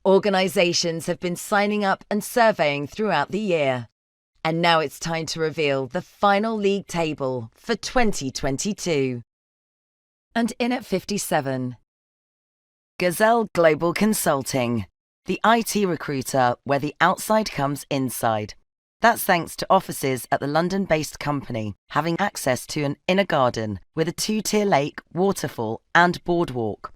Organisations have been signing up and surveying throughout the year. And now it's time to reveal the final league table for 2022. And in at 57, Gazelle Global Consulting, the IT recruiter where the outside comes inside. That's thanks to offices at the London-based company having access to an inner garden with a 2-tier lake, waterfall and boardwalk.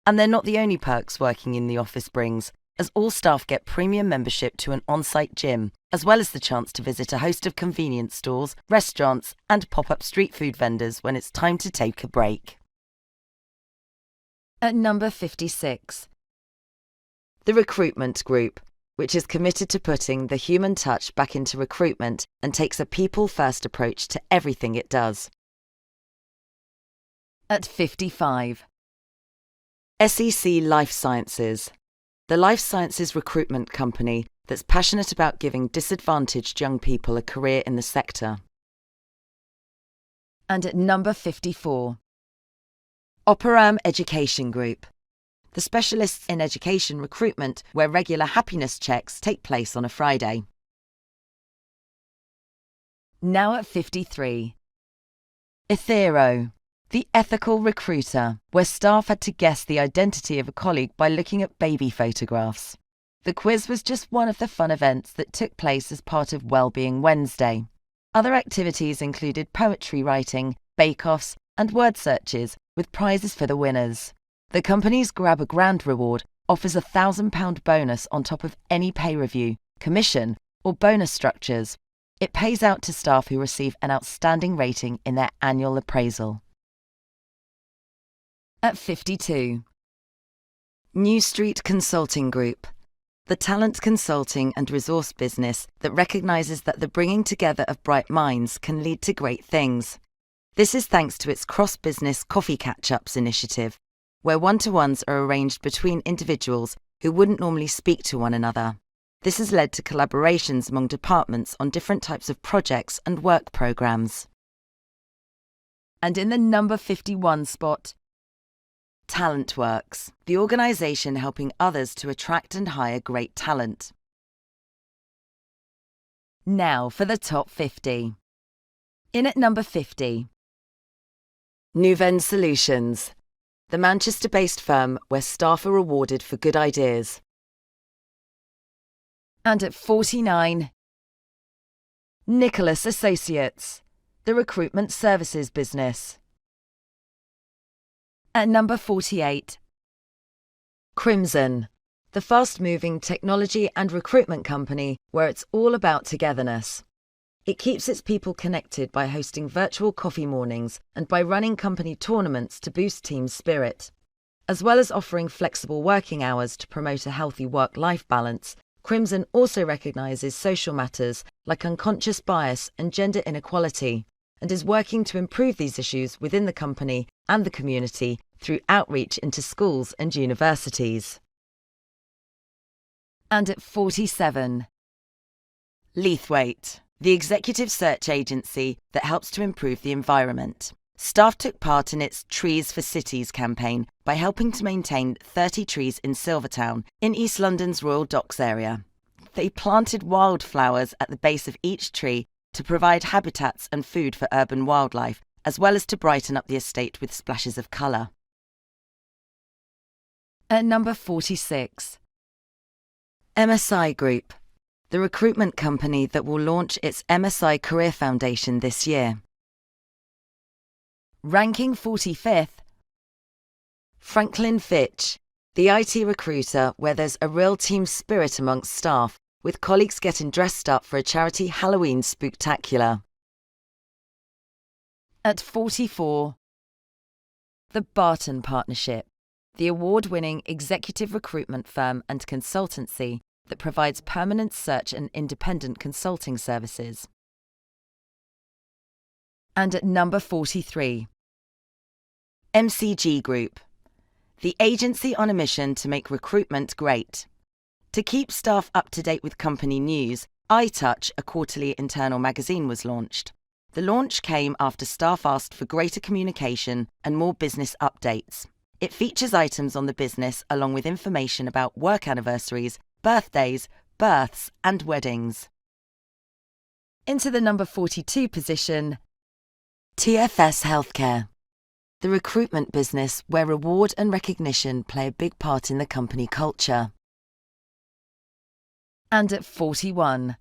And they're not the only perks working in the office brings, as all staff get premium membership to an on-site gym, as well as the chance to visit a host of convenience stores, restaurants and pop-up street food vendors when it's time to take a break. At number 56, the Recruitment Group, which is committed to putting the human touch back into recruitment and takes a people-first approach to everything it does. At 55, SEC Life Sciences, the life sciences recruitment company that's passionate about giving disadvantaged young people a career in the sector. And at number 54, Operam Education Group, the specialists in education recruitment where regular happiness checks take place on a Friday. Now at 53, Ethero, the ethical recruiter, where staff had to guess the identity of a colleague by looking at baby photographs. The quiz was just one of the fun events that took place as part of Wellbeing Wednesday. Other activities included poetry writing, bake-offs, and word searches, with prizes for the winners. The company's Grab a Grand reward offers a £1,000 bonus on top of any pay review, commission, or bonus structures. It pays out to staff who receive an outstanding rating in their annual appraisal. At 52, New Street Consulting Group, the talent consulting and resource business that recognises that the bringing together of bright minds can lead to great things. This is thanks to its cross-business coffee catch-ups initiative, where one-to-ones are arranged between individuals who wouldn't normally speak to one another. This has led to collaborations among departments on different types of projects and work programmes. And in the number 51 spot, TalentWorks, the organisation helping others to attract and hire great talent. Now for the top 50. In at number 50, Nuven Solutions, the Manchester-based firm where staff are rewarded for good ideas. And at 49, Nicholas Associates, the recruitment services business. At number 48, Crimson, the fast-moving technology and recruitment company where it's all about togetherness. It keeps its people connected by hosting virtual coffee mornings and by running company tournaments to boost team spirit. As well as offering flexible working hours to promote a healthy work-life balance, Crimson also recognises social matters like unconscious bias and gender inequality, and is working to improve these issues within the company and the community through outreach into schools and universities. And at 47, Leithwaite, the executive search agency that helps to improve the environment. Staff took part in its Trees for Cities campaign by helping to maintain 30 trees in Silvertown, in East London's Royal Docks area. They planted wildflowers at the base of each tree to provide habitats and food for urban wildlife, as well as to brighten up the estate with splashes of colour. At number 46, MSI Group, the recruitment company that will launch its MSI Career Foundation this year. Ranking 45th, Franklin Fitch, the IT recruiter where there's a real team spirit amongst staff, with colleagues getting dressed up for a charity Halloween spooktacular. At 44, the Barton Partnership, the award-winning executive recruitment firm and consultancy that provides permanent search and independent consulting services. And at number 43, MCG Group, the agency on a mission to make recruitment great. To keep staff up to date with company news, iTouch, a quarterly internal magazine, was launched. The launch came after staff asked for greater communication and more business updates. It features items on the business along with information about work anniversaries, birthdays, births, and weddings. Into the number 42 position, TFS Healthcare, the recruitment business where reward and recognition play a big part in the company culture. And at 41,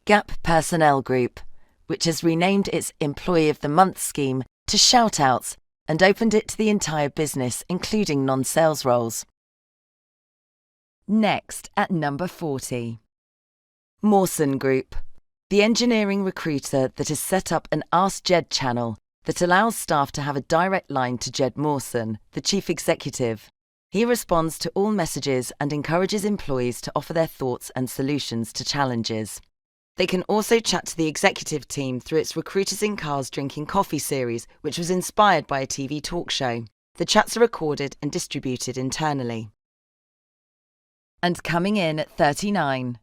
Gap Personnel Group, which has renamed its Employee of the Month scheme to Shout-Outs and opened it to the entire business, including non-sales roles. Next, at number 40, Mawson Group, the engineering recruiter that has set up an Ask Jed channel that allows staff to have a direct line to Jed Mawson, the chief executive. He responds to all messages and encourages employees to offer their thoughts and solutions to challenges. They can also chat to the executive team through its Recruiters in Cars Drinking Coffee series, which was inspired by a TV talk show. The chats are recorded and distributed internally. And coming in at 39,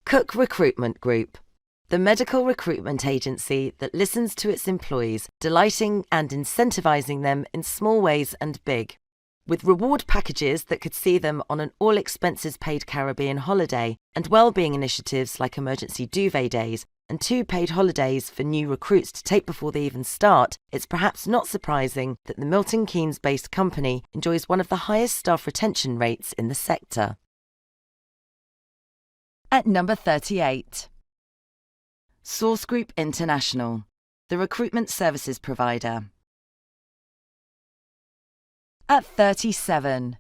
Cook Recruitment Group, the medical recruitment agency that listens to its employees, delighting and incentivizing them in small ways and big. With reward packages that could see them on an all-expenses-paid Caribbean holiday and well-being initiatives like emergency duvet days and 2 paid holidays for new recruits to take before they even start, it's perhaps not surprising that the Milton Keynes-based company enjoys one of the highest staff retention rates in the sector. At number 38, Source Group International, the recruitment services provider. At 37,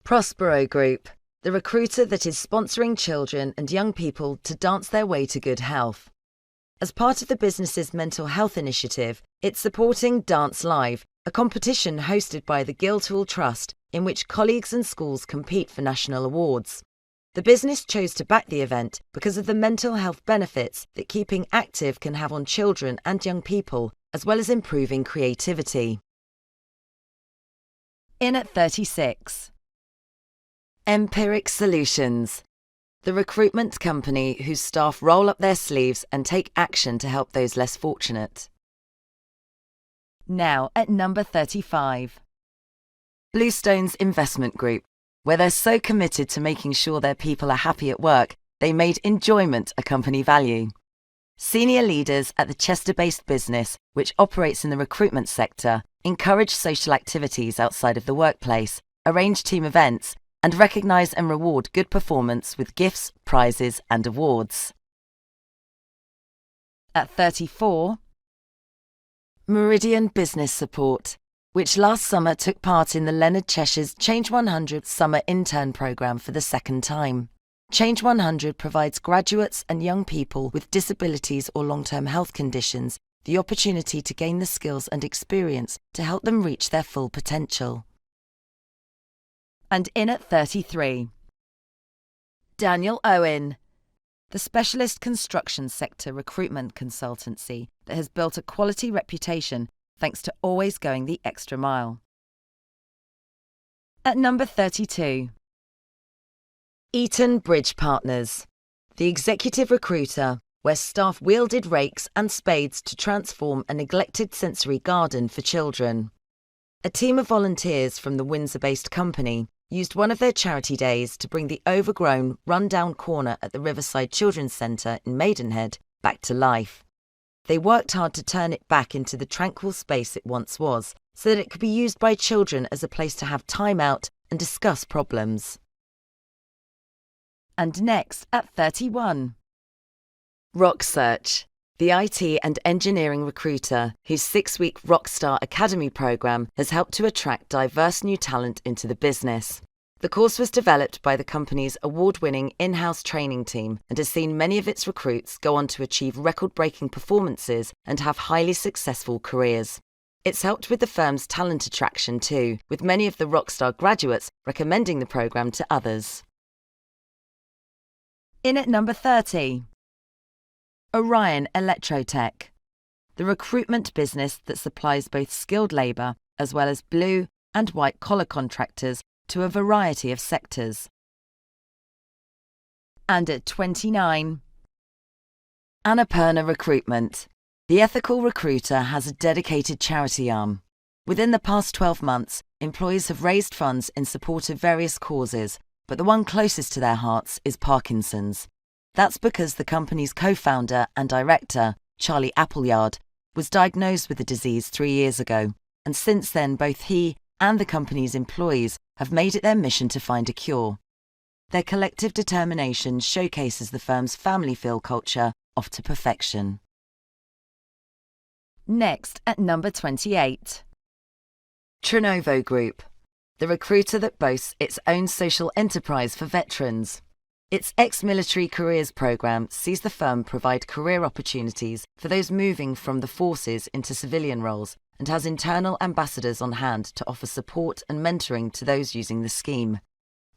Prospero Group, the recruiter that is sponsoring children and young people to dance their way to good health. As part of the business's mental health initiative, it's supporting Dance Live, a competition hosted by the Guildhall Trust in which colleagues and schools compete for national awards. The business chose to back the event because of the mental health benefits that keeping active can have on children and young people, as well as improving creativity. In at 36, Empiric Solutions, the recruitment company whose staff roll up their sleeves and take action to help those less fortunate. Now at number 35, Bluestones Investment Group, where they're so committed to making sure their people are happy at work, they made enjoyment a company value. Senior leaders at the Chester-based business, which operates in the recruitment sector, encourage social activities outside of the workplace, arrange team events, and recognise and reward good performance with gifts, prizes, and awards. At 34, Meridian Business Support, which last summer took part in the Leonard Cheshire's Change 100 Summer Intern Programme for the second time. Change 100 provides graduates and young people with disabilities or long-term health conditions the opportunity to gain the skills and experience to help them reach their full potential. And in at 33, Daniel Owen, the specialist construction sector recruitment consultancy that has built a quality reputation thanks to always going the extra mile. At number 32, Eton Bridge Partners, the executive recruiter where staff wielded rakes and spades to transform a neglected sensory garden for children. A team of volunteers from the Windsor-based company used one of their charity days to bring the overgrown, run-down corner at the Riverside Children's Centre in Maidenhead back to life. They worked hard to turn it back into the tranquil space it once was, so that it could be used by children as a place to have time out and discuss problems. And next, at 31, Rock Search, the IT and engineering recruiter whose 6-week Rockstar Academy program has helped to attract diverse new talent into the business. The course was developed by the company's award-winning in-house training team and has seen many of its recruits go on to achieve record-breaking performances and have highly successful careers. It's helped with the firm's talent attraction too, with many of the Rockstar graduates recommending the program to others. In at number 30, Orion Electrotech, the recruitment business that supplies both skilled labour as well as blue and white-collar contractors to a variety of sectors. And at 29, Annapurna Recruitment. The ethical recruiter has a dedicated charity arm. Within the past 12 months, employees have raised funds in support of various causes, but the one closest to their hearts is Parkinson's. That's because the company's co-founder and director, Charlie Appleyard, was diagnosed with the disease 3 years ago, and since then both he and the company's employees have made it their mission to find a cure. Their collective determination showcases the firm's family feel culture off to perfection. Next at number 28. Trenovo Group, the recruiter that boasts its own social enterprise for veterans. Its ex-military careers program sees the firm provide career opportunities for those moving from the forces into civilian roles and has internal ambassadors on hand to offer support and mentoring to those using the scheme.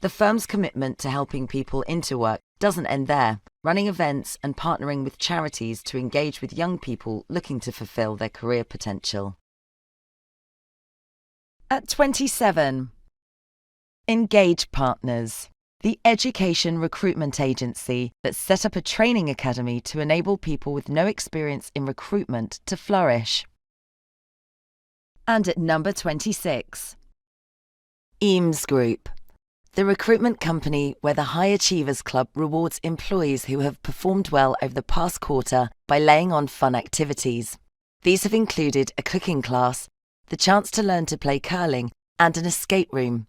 The firm's commitment to helping people into work doesn't end there, running events and partnering with charities to engage with young people looking to fulfill their career potential. At 27. Engage Partners, the education recruitment agency that set up a training academy to enable people with no experience in recruitment to flourish. And at number 26. Eames Group, the recruitment company where the High Achievers Club rewards employees who have performed well over the past quarter by laying on fun activities. These have included a cooking class, the chance to learn to play curling, and an escape room.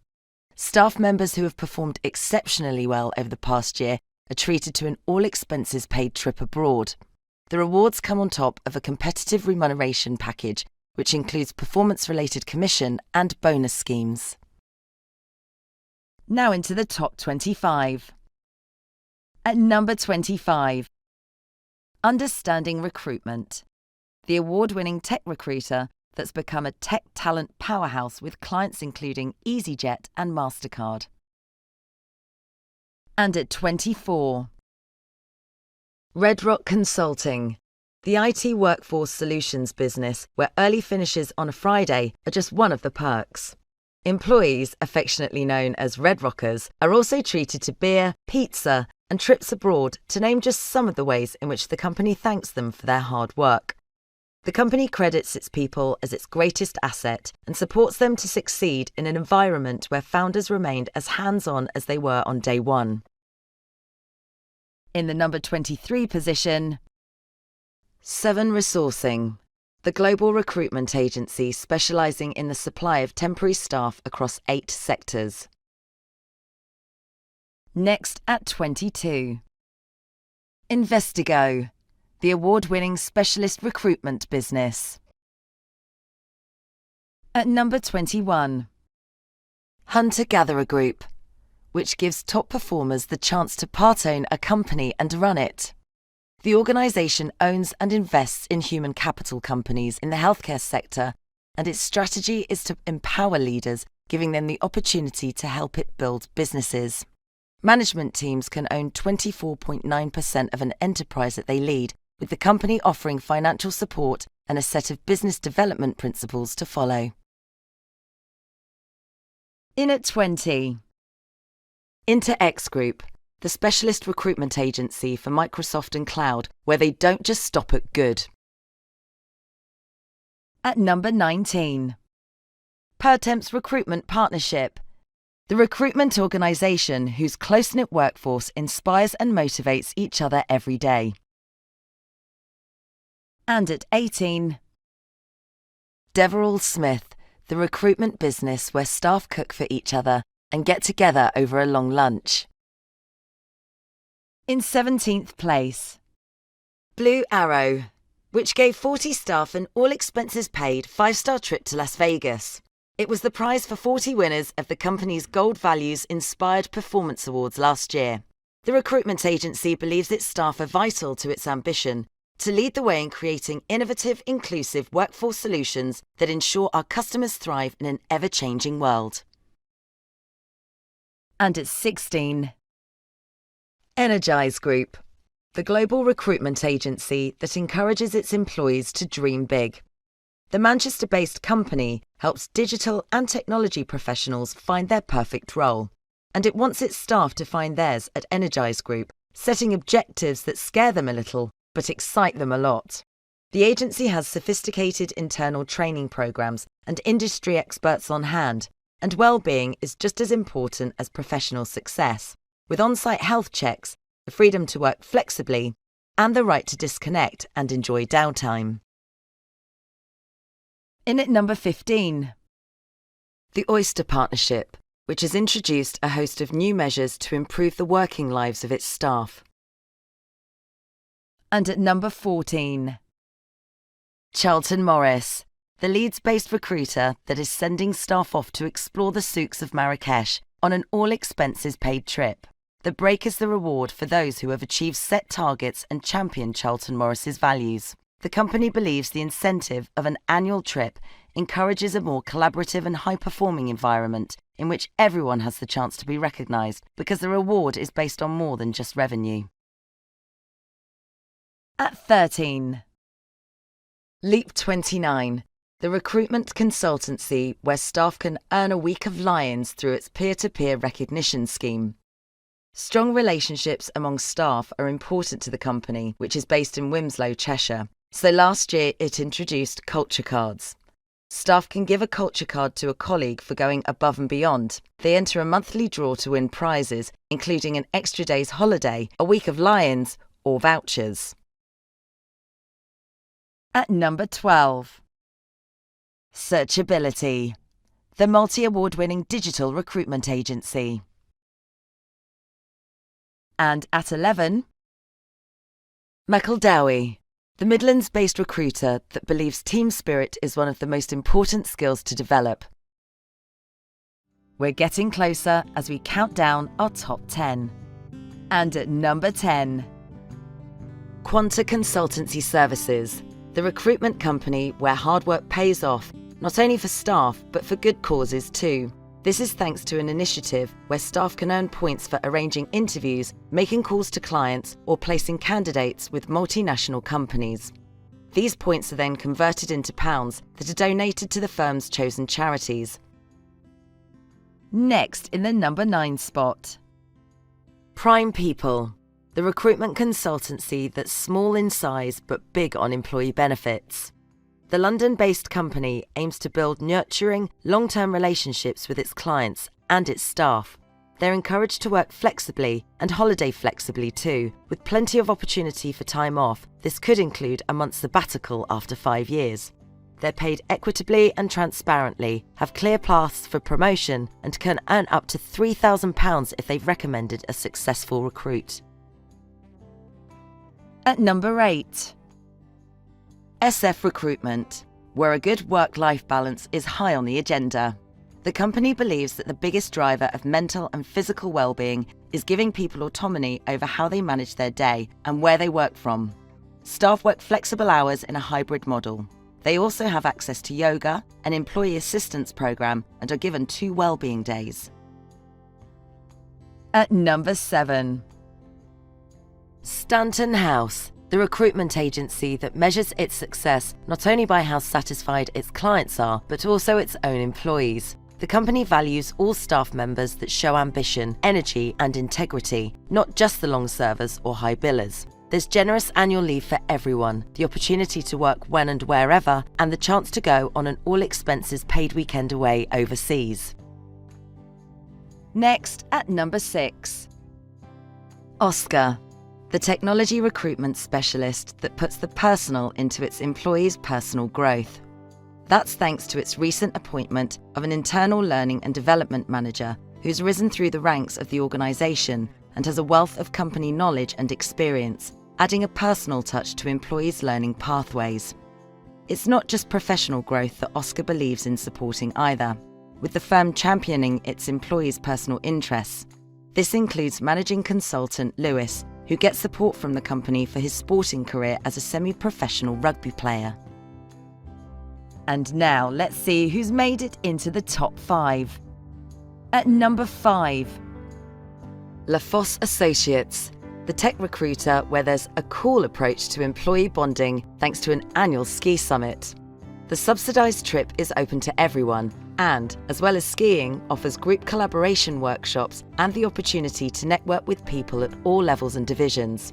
Staff members who have performed exceptionally well over the past year are treated to an all-expenses-paid trip abroad. The rewards come on top of a competitive remuneration package, which includes performance-related commission and bonus schemes. Now into the top 25. At number 25. Understanding Recruitment, the award-winning tech recruiter that's become a tech talent powerhouse with clients including EasyJet and MasterCard. And at 24. Red Rock Consulting, the IT workforce solutions business where early finishes on a Friday are just one of the perks. Employees, affectionately known as Red Rockers, are also treated to beer, pizza, and trips abroad, to name just some of the ways in which the company thanks them for their hard work. The company credits its people as its greatest asset and supports them to succeed in an environment where founders remained as hands-on as they were on day one. In the number 23 position, 7 Resourcing, the global recruitment agency specializing in the supply of temporary staff across 8 sectors. Next at 22. Investigo, the award-winning specialist recruitment business. At number 21. Hunter-Gatherer Group, which gives top performers the chance to part-own a company and run it. The organisation owns and invests in human capital companies in the healthcare sector, and its strategy is to empower leaders, giving them the opportunity to help it build businesses. Management teams can own 24.9% of an enterprise that they lead, with the company offering financial support and a set of business development principles to follow. In at 20. InterX Group, the specialist recruitment agency for Microsoft and cloud, where they don't just stop at good. At number 19. Pertemp's Recruitment Partnership, the recruitment organisation whose close-knit workforce inspires and motivates each other every day. And at 18. Deverell Smith, the recruitment business where staff cook for each other and get together over a long lunch. In 17th place. Blue Arrow, which gave 40 staff an all-expenses-paid 5-star trip to Las Vegas. It was the prize for 40 winners of the company's Gold Values Inspired Performance Awards last year. The recruitment agency believes its staff are vital to its ambition to lead the way in creating innovative, inclusive workforce solutions that ensure our customers thrive in an ever-changing world. And at 16. Energize Group, the global recruitment agency that encourages its employees to dream big. The Manchester-based company helps digital and technology professionals find their perfect role, and it wants its staff to find theirs at Energize Group, setting objectives that scare them a little but excite them a lot. The agency has sophisticated internal training programs and industry experts on hand, and well-being is just as important as professional success, with on-site health checks, the freedom to work flexibly, and the right to disconnect and enjoy downtime. In at number 15, the Oyster Partnership, which has introduced a host of new measures to improve the working lives of its staff. And at number 14, Charlton Morris, the Leeds-based recruiter that is sending staff off to explore the souks of Marrakesh on an all-expenses-paid trip. The break is the reward for those who have achieved set targets and championed Charlton Morris's values. The company believes the incentive of an annual trip encourages a more collaborative and high-performing environment in which everyone has the chance to be recognised because the reward is based on more than just revenue. At 13, Leap 29, the recruitment consultancy where staff can earn a week of Lions through its peer-to-peer recognition scheme. Strong relationships among staff are important to the company, which is based in Wilmslow, Cheshire. So last year it introduced culture cards. Staff can give a culture card to a colleague for going above and beyond. They enter a monthly draw to win prizes, including an extra day's holiday, a week of Lions, or vouchers. At number 12, Searchability, the multi-award-winning digital recruitment agency. And at 11, McEldowie, the Midlands-based recruiter that believes team spirit is one of the most important skills to develop. We're getting closer as we count down our top 10. And at number 10, Quanta Consultancy Services, the recruitment company where hard work pays off, not only for staff but for good causes too. This is thanks to an initiative where staff can earn points for arranging interviews, making calls to clients, or placing candidates with multinational companies. These points are then converted into pounds that are donated to the firm's chosen charities. Next in the number 9 spot, Prime People, the recruitment consultancy that's small in size but big on employee benefits. The London-based company aims to build nurturing, long-term relationships with its clients and its staff. They're encouraged to work flexibly and holiday flexibly too, with plenty of opportunity for time off. This could include a month's sabbatical after 5 years. They're paid equitably and transparently, have clear paths for promotion, and can earn up to £3,000 if they've recommended a successful recruit. At number 8, SF Recruitment, where a good work-life balance is high on the agenda. The company believes that the biggest driver of mental and physical well-being is giving people autonomy over how they manage their day and where they work from. Staff work flexible hours in a hybrid model. They also have access to yoga, an employee assistance program, and are given 2 well-being days. At number 7, Stanton House, the recruitment agency that measures its success not only by how satisfied its clients are, but also its own employees. The company values all staff members that show ambition, energy, and integrity, not just the long servers or high billers. There's generous annual leave for everyone, the opportunity to work when and wherever, and the chance to go on an all-expenses-paid weekend away overseas. Next, at number 6, Oscar, the technology recruitment specialist that puts the personal into its employees' personal growth. That's thanks to its recent appointment of an internal learning and development manager who's risen through the ranks of the organisation and has a wealth of company knowledge and experience, adding a personal touch to employees' learning pathways. It's not just professional growth that Oscar believes in supporting either, with the firm championing its employees' personal interests. This includes managing consultant Lewis, who gets support from the company for his sporting career as a semi-professional rugby player. And now let's see who's made it into the top 5. At number 5, LaFosse Associates, the tech recruiter where there's a cool approach to employee bonding thanks to an annual ski summit. The subsidised trip is open to everyone and, as well as skiing, offers group collaboration workshops and the opportunity to network with people at all levels and divisions.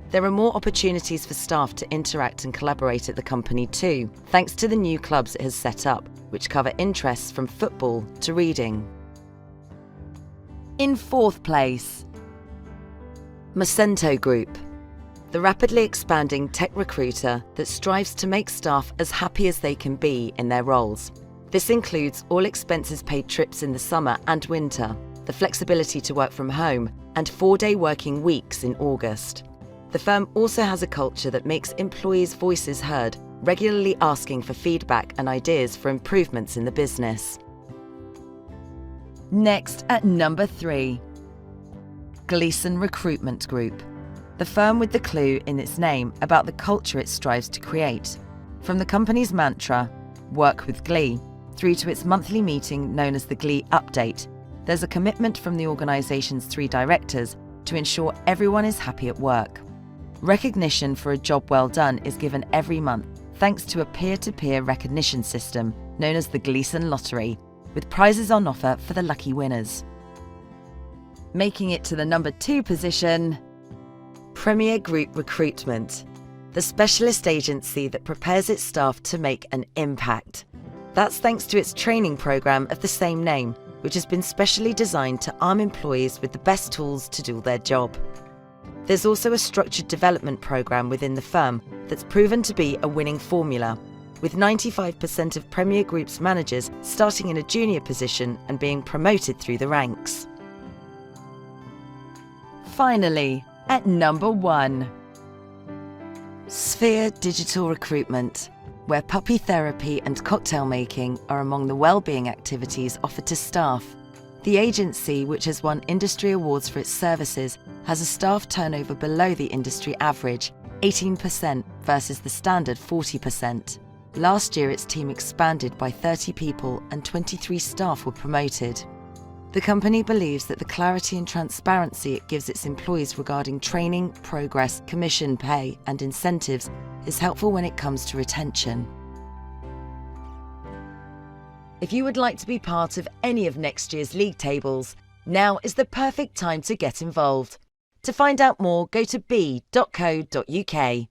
There are more opportunities for staff to interact and collaborate at the company too, thanks to the new clubs it has set up, which cover interests from football to reading. In fourth place, Macento Group, the rapidly expanding tech recruiter that strives to make staff as happy as they can be in their roles. This includes all expenses paid trips in the summer and winter, the flexibility to work from home, and 4-day working weeks in August. The firm also has a culture that makes employees' voices heard, regularly asking for feedback and ideas for improvements in the business. Next, at number 3, Gleason Recruitment Group, the firm with the clue in its name about the culture it strives to create. From the company's mantra, "Work with Glee," through to its monthly meeting known as the Glee Update, there's a commitment from the organisation's 3 directors to ensure everyone is happy at work. Recognition for a job well done is given every month thanks to a peer-to-peer recognition system known as the Gleason Lottery, with prizes on offer for the lucky winners. Making it to the number 2 position, Premier Group Recruitment, the specialist agency that prepares its staff to make an impact. That's thanks to its training programme of the same name, which has been specially designed to arm employees with the best tools to do their job. There's also a structured development programme within the firm that's proven to be a winning formula, with 95% of Premier Group's managers starting in a junior position and being promoted through the ranks. Finally, at number 1, Sphere Digital Recruitment, where puppy therapy and cocktail making are among the well-being activities offered to staff. The agency, which has won industry awards for its services, has a staff turnover below the industry average, 18% versus the standard 40%. Last year, its team expanded by 30 people and 23 staff were promoted. The company believes that the clarity and transparency it gives its employees regarding training, progress, commission pay, and incentives is helpful when it comes to retention. If you would like to be part of any of next year's league tables, now is the perfect time to get involved. To find out more, go to b.co.uk.